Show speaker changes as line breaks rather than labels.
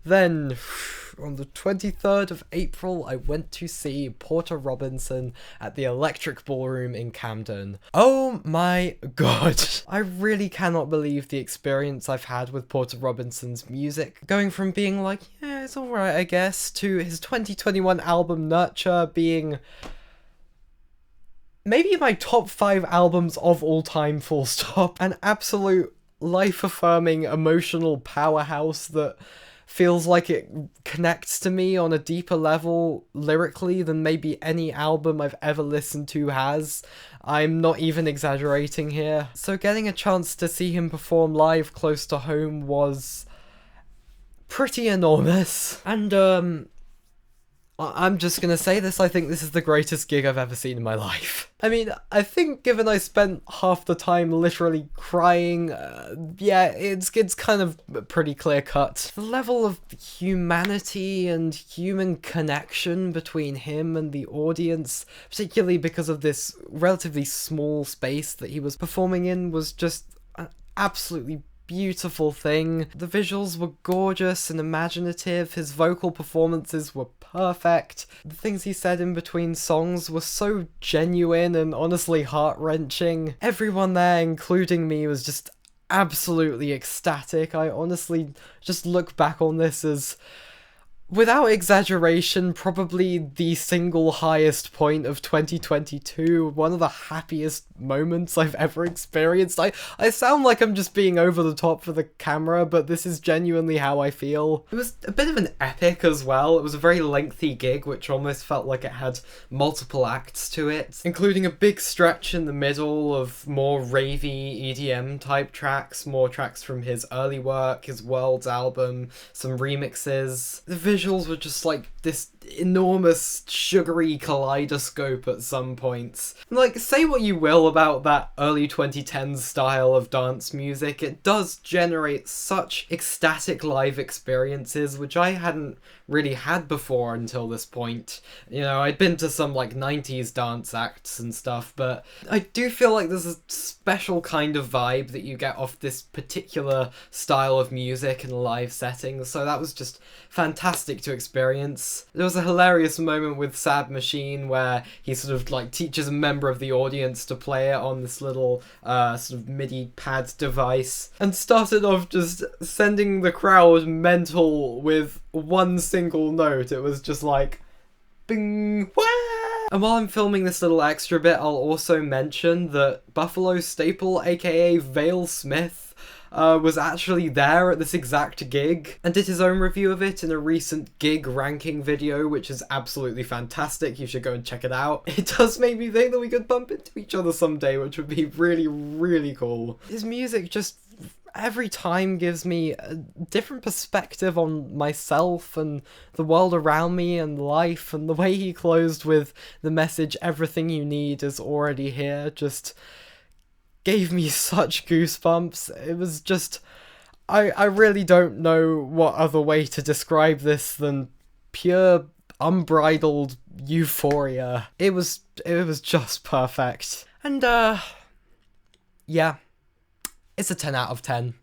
Then, on the 23rd of April, I went to see Porter Robinson at the Electric Ballroom in Camden. Oh my god. I really cannot believe the experience I've had with Porter Robinson's music. Going from being like, yeah, it's alright, I guess, to his 2021 album Nurture being maybe my top 5 albums of all time, full stop. An absolute life-affirming emotional powerhouse that feels like it connects to me on a deeper level lyrically than maybe any album I've ever listened to has. I'm not even exaggerating here. So getting a chance to see him perform live close to home was pretty enormous. And I'm just gonna say this, I think this is the greatest gig I've ever seen in my life. I mean, I think given I spent half the time literally crying, yeah, it's kind of pretty clear cut. The level of humanity and human connection between him and the audience, particularly because of this relatively small space that he was performing in, was just an absolutely beautiful thing. The visuals were gorgeous and imaginative, his vocal performances were perfect. The things he said in between songs were so genuine and honestly heart-wrenching. Everyone there, including me, was just absolutely ecstatic. I honestly just look back on this as, without exaggeration, probably the single highest point of 2022, one of the happiest moments I've ever experienced. I sound like I'm just being over the top for the camera, but this is genuinely how I feel. It was a bit of an epic as well. It was a very lengthy gig, which almost felt like it had multiple acts to it, including a big stretch in the middle of more ravey EDM type tracks, more tracks from his early work, his Worlds album, some remixes. The visuals were just like this enormous sugary kaleidoscope at some points. Like, say what you will about that early 2010s style of dance music, it does generate such ecstatic live experiences, which I hadn't really had before until this point. You know, I'd been to some like 90s dance acts and stuff, but I do feel like there's a special kind of vibe that you get off this particular style of music in a live setting, so that was just fantastic to experience. There was a hilarious moment with Sad Machine where he sort of like teaches a member of the audience to play it on this little sort of MIDI pad device, and started off just sending the crowd mental with one single note. It was just like bing, wah! And while I'm filming this little extra bit, I'll also mention that Buffalo Staple, aka Vale Smith, was actually there at this exact gig and did his own review of it in a recent gig ranking video, which is absolutely fantastic. You should go and check it out. It does make me think that we could bump into each other someday, which would be really, really cool. His music just every time gives me a different perspective on myself and the world around me and life, and the way he closed with the message, "Everything you need is already here," just gave me such goosebumps. It was just, I really don't know what other way to describe this than pure unbridled euphoria. It was just perfect. And yeah, it's a 10 out of 10.